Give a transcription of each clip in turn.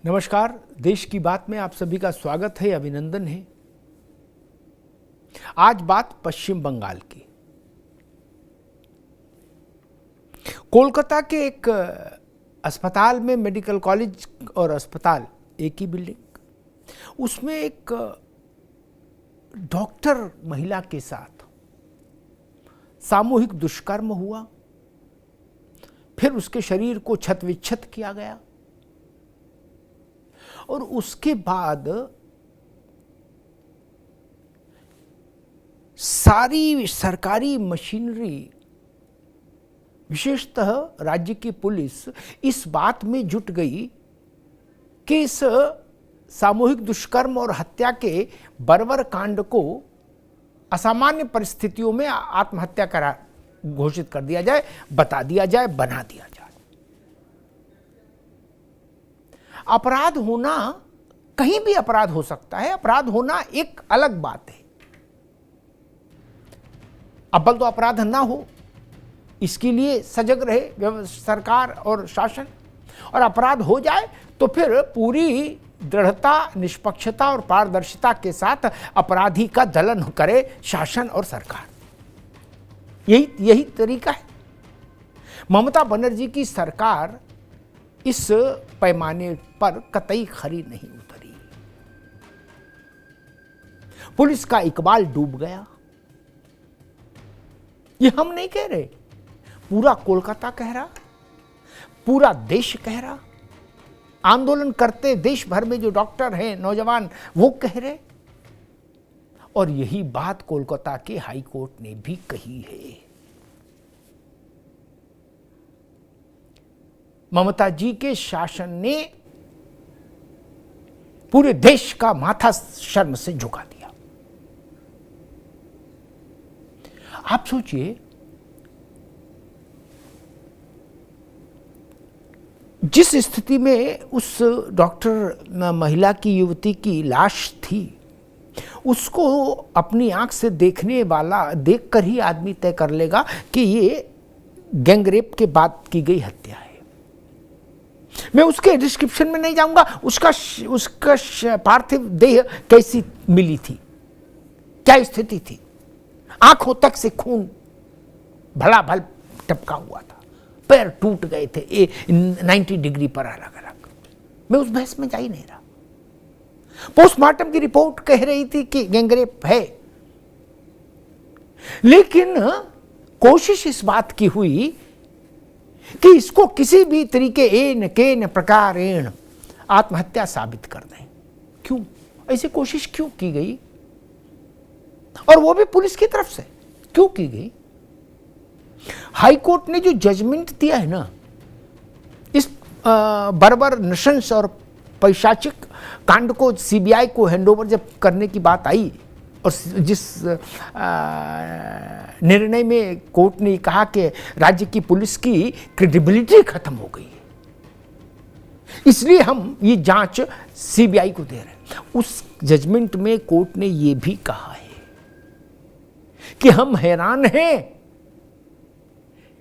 नमस्कार। देश की बात में आप सभी का स्वागत है, अभिनंदन है। आज बात पश्चिम बंगाल की। कोलकाता के एक अस्पताल में, मेडिकल कॉलेज और अस्पताल एक ही बिल्डिंग, उसमें एक डॉक्टर महिला के साथ सामूहिक दुष्कर्म हुआ। फिर उसके शरीर को छत विच्छत किया गया और उसके बाद सारी सरकारी मशीनरी, विशेषतः राज्य की पुलिस, इस बात में जुट गई कि इस सामूहिक दुष्कर्म और हत्या के बर्बर कांड को असामान्य परिस्थितियों में आत्महत्या करा घोषित कर दिया जाए, बता दिया जाए, बना दिया जाए। अपराध होना, कहीं भी अपराध हो सकता है, अपराध होना एक अलग बात है। अव्वल तो अपराध ना हो, इसके लिए सजग रहे सरकार और शासन, और अपराध हो जाए तो फिर पूरी दृढ़ता, निष्पक्षता और पारदर्शिता के साथ अपराधी का दलन करे शासन और सरकार। यही तरीका है। ममता बनर्जी की सरकार इस पैमाने पर कतई खरी नहीं उतरी। पुलिस का इकबाल डूब गया। ये हम नहीं कह रहे, पूरा कोलकाता कह रहा, पूरा देश कह रहा, आंदोलन करते देश भर में जो डॉक्टर हैं, नौजवान, वो कह रहे। और यही बात कोलकाता के हाई कोर्ट ने भी कही है। ममता जी के शासन ने पूरे देश का माथा शर्म से झुका दिया। आप सोचिए, जिस स्थिति में उस डॉक्टर महिला की, युवती की लाश थी, उसको अपनी आंख से देखने वाला, देखकर ही आदमी तय कर लेगा कि ये गैंगरेप के बाद की गई हत्या है। मैं उसके डिस्क्रिप्शन में नहीं जाऊंगा, उसका पार्थिव देह कैसी मिली थी, क्या स्थिति थी। आंखों तक से खून भला भल टपका हुआ था, पैर टूट गए थे 90 डिग्री पर अलग अलग। मैं उस बहस में जा ही नहीं रहा। पोस्टमार्टम की रिपोर्ट कह रही थी कि गैंगरेप है, लेकिन कोशिश इस बात की हुई कि इसको किसी भी तरीके एन केन प्रकारेण आत्महत्या साबित कर दें। क्यों ऐसी कोशिश क्यों की गई, और वो भी पुलिस की तरफ से क्यों की गई? हाई कोर्ट ने जो जजमेंट दिया है ना, इस बर्बर नृशंस और पैशाचिक कांड को सीबीआई को हैंडओवर जब करने की बात आई, और जिस निर्णय में कोर्ट ने कहा कि राज्य की पुलिस की क्रेडिबिलिटी खत्म हो गई है, इसलिए हम ये जांच सीबीआई को दे रहे हैं, उस जजमेंट में कोर्ट ने ये भी कहा है कि हम हैरान हैं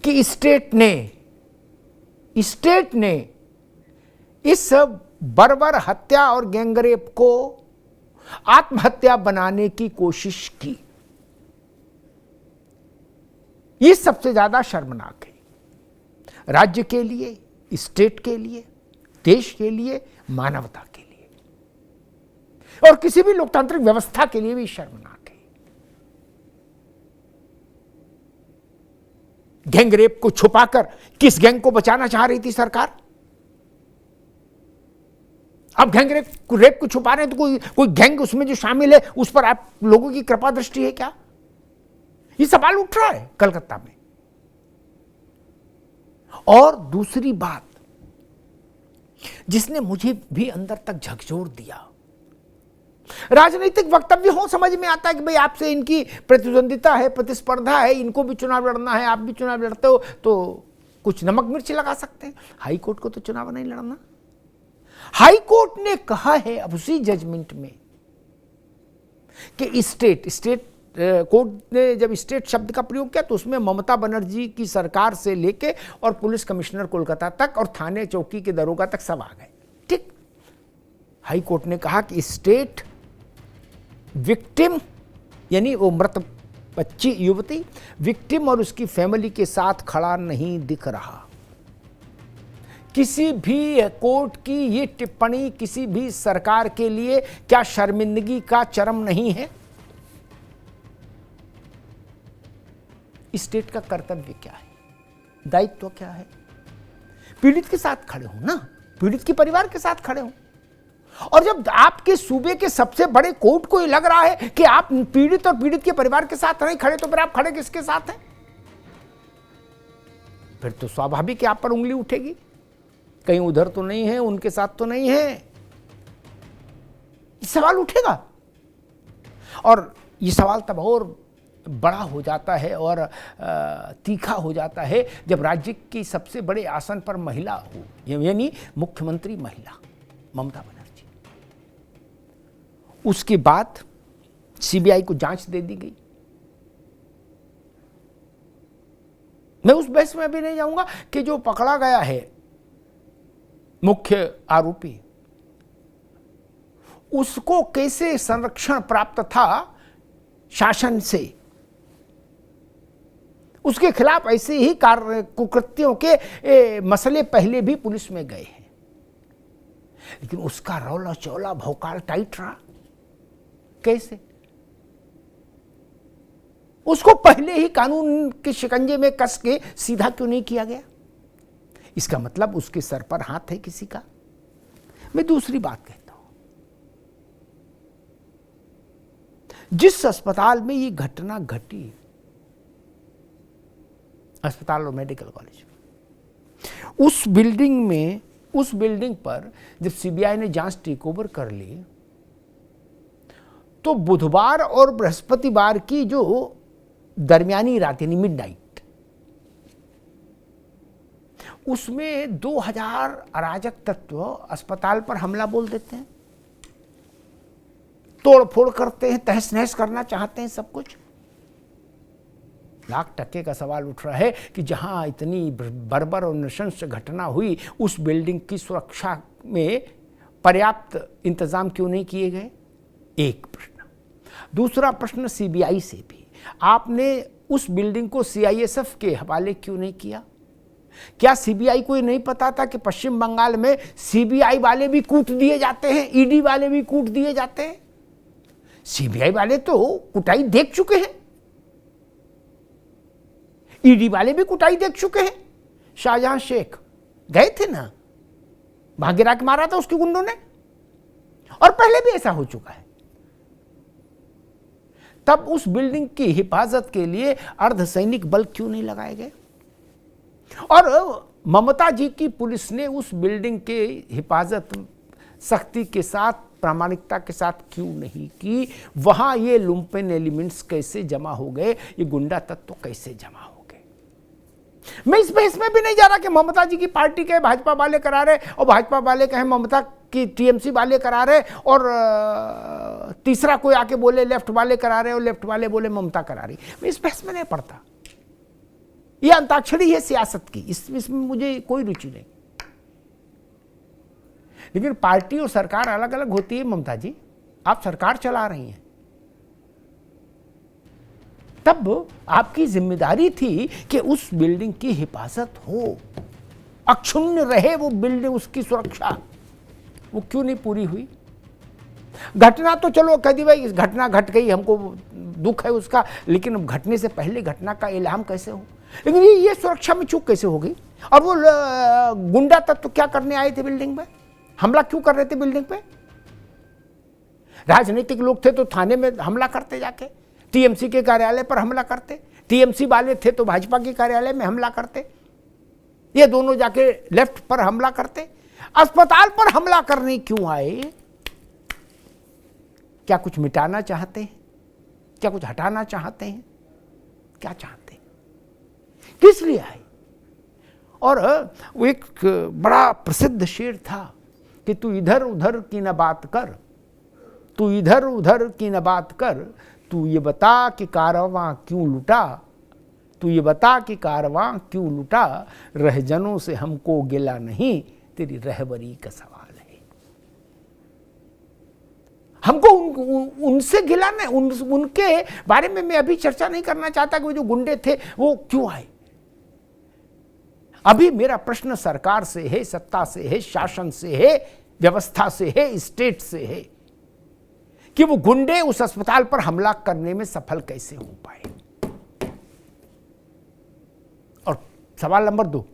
कि स्टेट ने इस बर्बर हत्या और गैंगरेप को आत्महत्या बनाने की कोशिश की। ये सबसे ज्यादा शर्मनाक है, राज्य के लिए, स्टेट के लिए, देश के लिए, मानवता के लिए, और किसी भी लोकतांत्रिक व्यवस्था के लिए भी शर्मनाक है। गैंगरेप को छुपाकर किस गैंग को बचाना चाह रही थी सरकार? अब गैंगरेप को छुपा रहे हैं तो कोई गैंग उसमें जो शामिल है उस पर आप लोगों की कृपा दृष्टि है क्या? ये सवाल उठ रहा है कलकत्ता में। और दूसरी बात जिसने मुझे भी अंदर तक झकझोर दिया, राजनीतिक वक्तव्य हो, समझ में आता है कि भाई आपसे इनकी प्रतिद्वंदिता है, प्रतिस्पर्धा है, इनको भी चुनाव लड़ना है, आप भी चुनाव लड़ते हो तो कुछ नमक मिर्च लगा सकते हैं। हाई कोर्ट को तो चुनाव नहीं लड़ना। हाई कोर्ट ने कहा है अब उसी जजमेंट में कि स्टेट कोर्ट ने जब स्टेट शब्द का प्रयोग किया तो उसमें ममता बनर्जी की सरकार से लेके और पुलिस कमिश्नर कोलकाता तक और थाने चौकी के दरोगा तक सब आ गए। ठीक, हाई कोर्ट ने कहा कि स्टेट विक्टिम यानी वो मृत बच्ची युवती विक्टिम और उसकी फैमिली के साथ खड़ा नहीं दिख रहा। किसी भी कोर्ट की ये टिप्पणी किसी भी सरकार के लिए क्या शर्मिंदगी का चरम नहीं है? स्टेट का कर्तव्य क्या है, दायित्व क्या है? पीड़ित के साथ खड़े हो ना, पीड़ित के परिवार के साथ खड़े हो। और जब आपके सूबे के सबसे बड़े कोर्ट को ये लग रहा है कि आप पीड़ित और पीड़ित के परिवार के साथ नहीं खड़े, तो फिर आप खड़े किसके साथ हैं? फिर तो स्वाभाविक है आप पर उंगली उठेगी, कहीं उधर तो नहीं है, उनके साथ तो नहीं है, सवाल उठेगा। और ये सवाल तब और बड़ा हो जाता है और तीखा हो जाता है जब राज्य की सबसे बड़े आसन पर महिला हो, यानी मुख्यमंत्री महिला ममता बनर्जी। उसके बाद सीबीआई को जांच दे दी गई। मैं उस बहस में भी नहीं जाऊंगा कि जो पकड़ा गया है मुख्य आरोपी, उसको कैसे संरक्षण प्राप्त था शासन से, उसके खिलाफ ऐसे ही कुकृत्यों के मसले पहले भी पुलिस में गए हैं, लेकिन उसका रौला चौला भौकाल टाइट रहा। कैसे? उसको पहले ही कानून के शिकंजे में कस के सीधा क्यों नहीं किया गया? इसका मतलब उसके सर पर हाथ है किसी का। मैं दूसरी बात कहता हूं, जिस अस्पताल में ये घटना घटी, अस्पताल और मेडिकल कॉलेज, उस बिल्डिंग पर जब सीबीआई ने जांच टेक ओवर कर ली, तो बुधवार और बृहस्पतिवार की जो दरमियानी रात यानी मिडनाइट, उसमें 2000 अराजक तत्व अस्पताल पर हमला बोल देते हैं, तोड़फोड़ करते हैं, तहस नहस करना चाहते हैं सब कुछ। लाख टक्के का सवाल उठ रहा है कि जहां इतनी बर्बर और नृशंस घटना हुई, उस बिल्डिंग की सुरक्षा में पर्याप्त इंतजाम क्यों नहीं किए गए? एक प्रश्न। दूसरा प्रश्न सीबीआई से भी, आपने उस बिल्डिंग को सीआईएसएफ के हवाले क्यों नहीं किया? क्या सीबीआई को ये नहीं पता था कि पश्चिम बंगाल में सीबीआई वाले भी कूट दिए जाते हैं, ईडी वाले भी कूट दिए जाते हैं? सीबीआई वाले तो कुटाई देख चुके हैं, ईडी वाले भी कुटाई देख चुके हैं। शाहजहां शेख गए थे ना, भाग्यरा के मारा था उसके गुंडों ने, और पहले भी ऐसा हो चुका है। तब उस बिल्डिंग की हिफाजत के लिए अर्धसैनिक बल क्यों नहीं लगाए गए? और ममता जी की पुलिस ने उस बिल्डिंग के हिफाजत सख्ती के साथ, प्रामाणिकता के साथ क्यों नहीं की? वहां ये लुम्पेन एलिमेंट्स कैसे जमा हो गए, ये गुंडा तत्व कैसे जमा हो गए? मैं इस बहस में भी नहीं जा रहा कि ममता जी की पार्टी के भाजपा वाले करा रहे और भाजपा वाले कहें ममता की टीएमसी वाले करा रहे, और तीसरा कोई आके बोले लेफ्ट वाले करा रहे और लेफ्ट वाले बोले ममता करा रही। मैं इस बहस में नहीं पड़ता, ये अंताक्षरी है सियासत की, इसमें मुझे कोई रुचि नहीं। लेकिन पार्टी और सरकार अलग अलग होती है ममता जी, आप सरकार चला रही हैं, तब आपकी जिम्मेदारी थी कि उस बिल्डिंग की हिफाजत हो, अक्षुण्ण रहे वो बिल्डिंग, उसकी सुरक्षा। वो क्यों नहीं पूरी हुई? घटना तो चलो कह दी भाई, इस घटना घट गई, हमको दुख है उसका, लेकिन घटने से पहले घटना का इल्हाम कैसे हो? लेकिन ये सुरक्षा में चूक कैसे हो गई? और वो गुंडा तत्व क्या करने आए थे बिल्डिंग में? हमला क्यों कर रहे थे बिल्डिंग पे? राजनीतिक लोग थे तो थाने में हमला करते, जाके टीएमसी के कार्यालय पर हमला करते, टीएमसी वाले थे तो भाजपा के कार्यालय में हमला करते, ये दोनों जाके लेफ्ट पर हमला करते। अस्पताल पर हमला करने क्यों आए? क्या कुछ मिटाना चाहते हैं? क्या कुछ हटाना चाहते हैं? क्या चाहते हैं? किस लिए आए? और वो एक बड़ा प्रसिद्ध शेर था कि तू इधर उधर की न बात कर, तू इधर उधर की न बात कर, तू ये बता कि कारवां क्यों लुटा, तू ये बता कि कारवां क्यों लुटा, रहजनों से हमको गिला नहीं, तेरी रहबरी का सवाल है। हमको उनसे गिला नहीं, उनके बारे में मैं अभी चर्चा नहीं करना चाहता कि वो जो गुंडे थे वो क्यों आए। अभी मेरा प्रश्न सरकार से है, सत्ता से है, शासन से है, व्यवस्था से है, स्टेट से है कि वो गुंडे उस अस्पताल पर हमला करने में सफल कैसे हो पाए। और सवाल नंबर 2,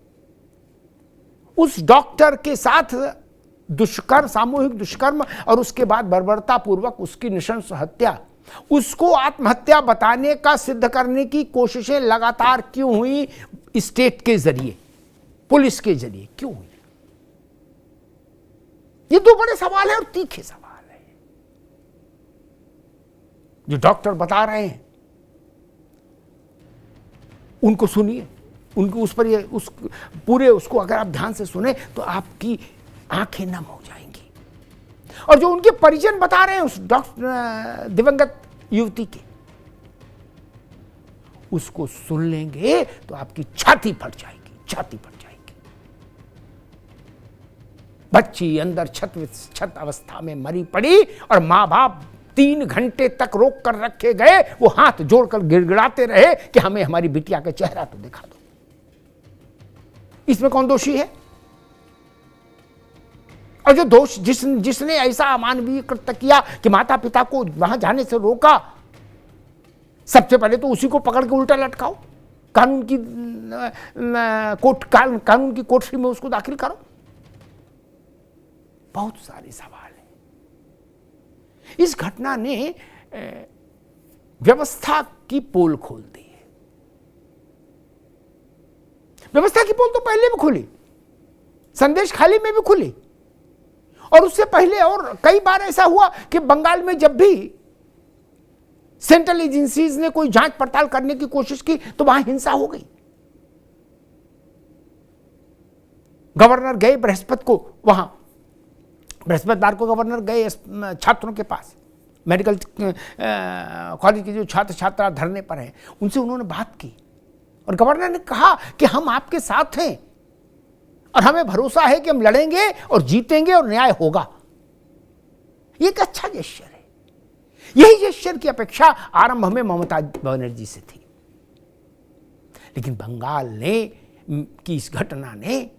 उस डॉक्टर के साथ दुष्कर्म, सामूहिक दुष्कर्म और उसके बाद बर्बरतापूर्वक उसकी नृशंस हत्या, उसको आत्महत्या बताने का सिद्ध करने की कोशिशें लगातार क्यों हुई? स्टेट के जरिए, पुलिस के जरिए क्यों हुई? ये 2 बड़े सवाल है और तीखे सवाल है जो डॉक्टर बता रहे हैं। उनको सुनिए, उनको उस पर ये उस पूरे उसको अगर आप ध्यान से सुने तो आपकी आंखें नम हो जाएंगी। और जो उनके परिजन बता रहे हैं उस डॉक्टर दिवंगत युवती के, उसको सुन लेंगे तो आपकी छाती फट जाएगी, छाती फट जाएगी। बच्ची अंदर छत अवस्था में मरी पड़ी और मां बाप 3 घंटे तक रोक कर रखे गए, वो हाथ जोड़कर गिड़गिड़ाते रहे कि हमें हमारी बिटिया का चेहरा तो दिखा दो। इसमें कौन दोषी है? और जो दोष जिसने ऐसा अमानवीय कृत्य किया कि माता पिता को वहां जाने से रोका, सबसे पहले तो उसी को पकड़ के उल्टा लटकाओ, कानून की कोठरी में उसको दाखिल करो। बहुत सारे सवाल हैं। इस घटना ने व्यवस्था की पोल खोल दी है। व्यवस्था की पोल तो पहले भी खुली, संदेश खाली में भी खुली, और उससे पहले और कई बार ऐसा हुआ कि बंगाल में जब भी सेंट्रल एजेंसीज ने कोई जांच पड़ताल करने की कोशिश की तो वहां हिंसा हो गई। गवर्नर गए बृहस्पतिवार को गवर्नर गए छात्रों के पास, मेडिकल कॉलेज के जो छात्र छात्रा धरने पर हैं, उनसे उन्होंने बात की और गवर्नर ने कहा कि हम आपके साथ हैं और हमें भरोसा है कि हम लड़ेंगे और जीतेंगे और न्याय होगा। ये एक अच्छा जेस्चर है। यही जेस्चर की अपेक्षा आरंभ में ममता बनर्जी से थी, लेकिन बंगाल की इस घटना ने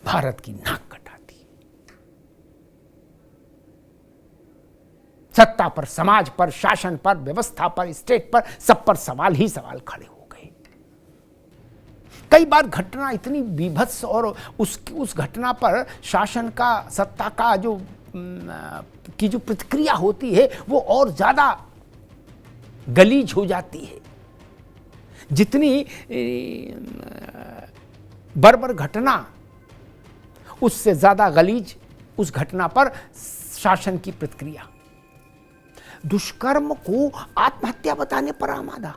भारत की नाक कटा दी। सत्ता पर, समाज पर, शासन पर, व्यवस्था पर, स्टेट पर, सब पर सवाल ही सवाल खड़े हो गए। कई बार घटना इतनी बीभत्स और उस घटना पर शासन का, सत्ता का जो प्रतिक्रिया होती है वो और ज्यादा गलीज हो जाती है। जितनी बर्बर घटना, उससे ज्यादा गलीज उस घटना पर शासन की प्रतिक्रिया। दुष्कर्म को आत्महत्या बताने पर आमादा।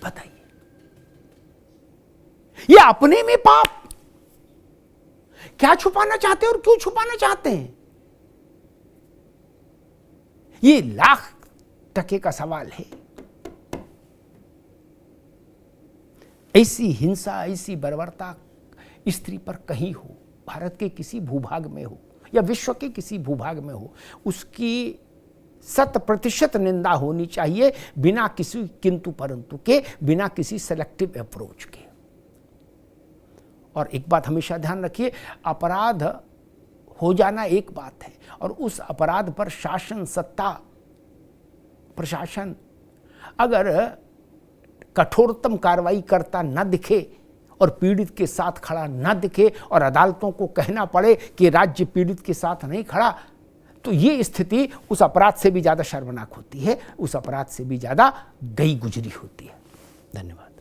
बताइए, ये अपने में पाप। क्या छुपाना चाहते हैं और क्यों छुपाना चाहते हैं? ये लाख टके का सवाल है। ऐसी हिंसा, ऐसी बर्बरता स्त्री पर कहीं हो, भारत के किसी भूभाग में हो या विश्व के किसी भूभाग में हो, उसकी 100% निंदा होनी चाहिए, बिना किसी किंतु परंतु के, बिना किसी सेलेक्टिव अप्रोच के। और एक बात हमेशा ध्यान रखिए, अपराध हो जाना एक बात है और उस अपराध पर शासन, सत्ता, प्रशासन अगर कठोरतम कार्रवाई करता न दिखे और पीड़ित के साथ खड़ा न दिखे और अदालतों को कहना पड़े कि राज्य पीड़ित के साथ नहीं खड़ा, तो ये स्थिति उस अपराध से भी ज्यादा शर्मनाक होती है, उस अपराध से भी ज्यादा गई गुजरी होती है। धन्यवाद।